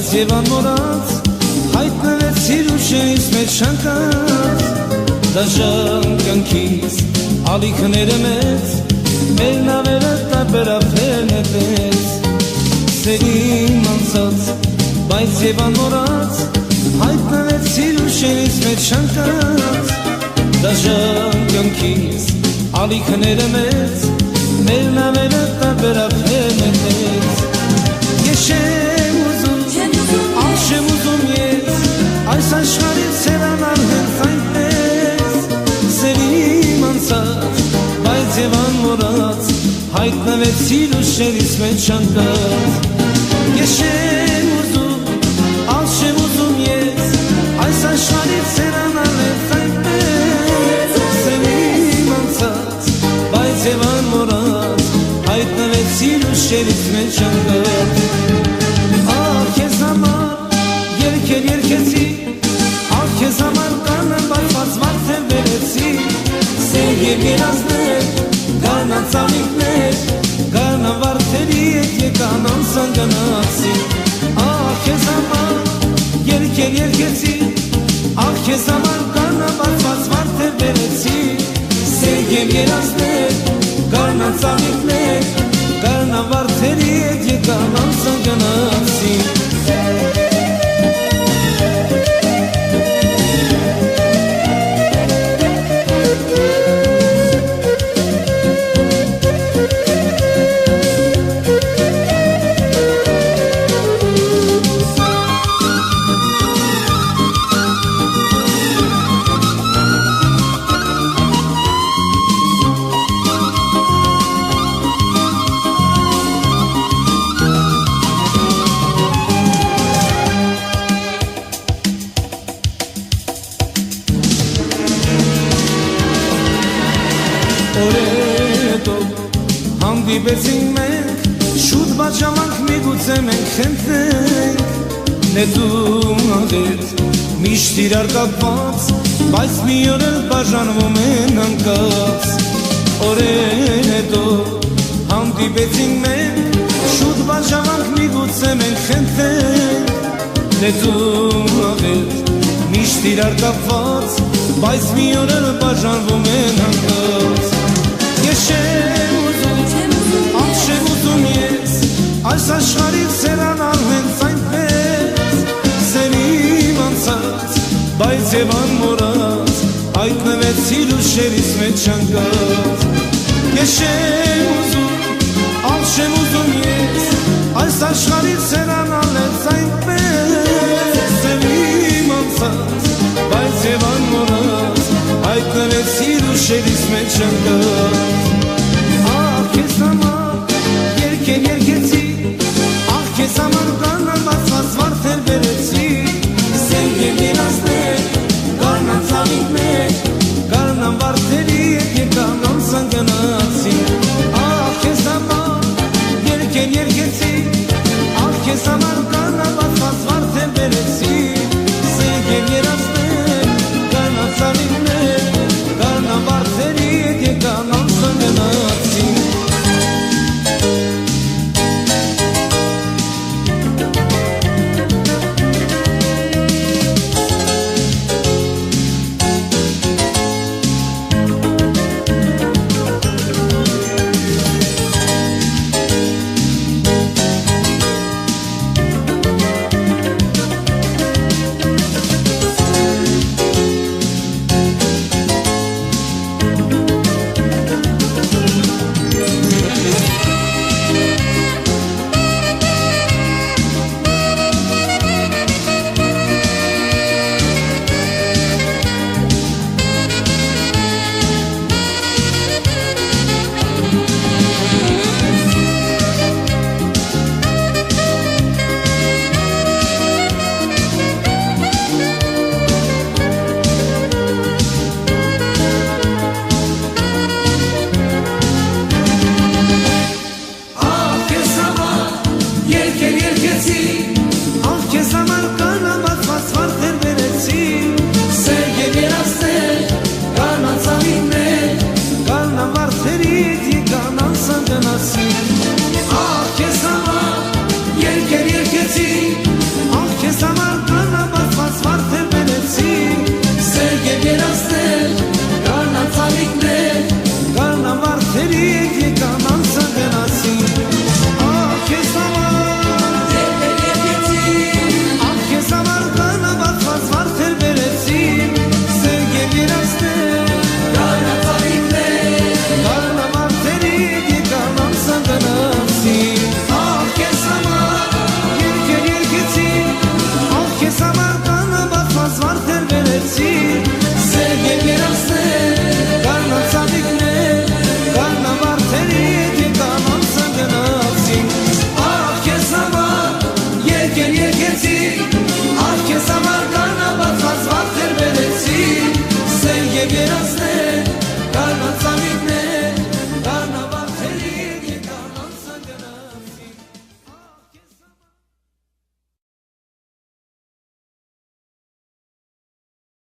բայց եւ անմոռաց հայտնվեցիր ուշերիս մեջ շանկած դաժան կյանքից ալիքները մեծ մեր նավերը տարբերաբեր նետեց սերիմ անցած բայց եւ անմոռաց հայտնվեցիր ուշերիս մեջ շանկած դաժան կյանքից ալիքները մեծ մեր նավերը տարբերաբեր նետեց ես չեմ ուզում անշեմ ուզում ես այս աշխարհից սերանալ հենց այնպես սերիմ անցած բայց եւ անմոռաց հայտնվեցիր ուշերիս մեջ շանկած ես չեմ ուզում անշեմ ուզում ես այս աշխարհից սերանալ հենց այնպես սերիմ անցած բայց եւ անմոռաց հայտնվեցիր ուշերիս մեջ շանկած քեզ համար երկեր երկեցի քեզ համար կանը բացված վարձեր վերեցի սեր և երազներ կանան ծաղիկներ կանան վարձերի ետ եկան անսան գնացի քեզ համար երկեր երկեցի քեզ համար կանը բացված վարձեր վերեցի սեր և երազներ կանան ծաղիկներ կանան վարձերի ետ եկան անսան գնացի Հանդիպեցինք մենք, շուտ բաժանանք միգուցե մենք խնդրենք Նետում աղետ, միշտ իրար կապված, բայց մի օր էլ բաժանվում են անկած Օրեր հետո հանդիպեցինք մենք, շուտ բաժանանք միգուցե մենք խնդրենք Նետում աղետ, միշտ իրար կապված, բայց մի օր էլ բաժանվում են անկած Ես չեմ ուզում, անշեմ ուզում ես Այս աշխարհից սերանալ հենց այնպես Սերիմ անցած, բայց եւ անմոռաց Հայտնվեցիր ուշերիս մեջ շանկած Ես չեմ ուզում, անշեմ ուզում ես Այս աշխարհից սերանալ հենց այնպես Սերիմ անցած, բայց եւ անմոռաց Հայտնվեցիր ուշերիս մեջ շանկած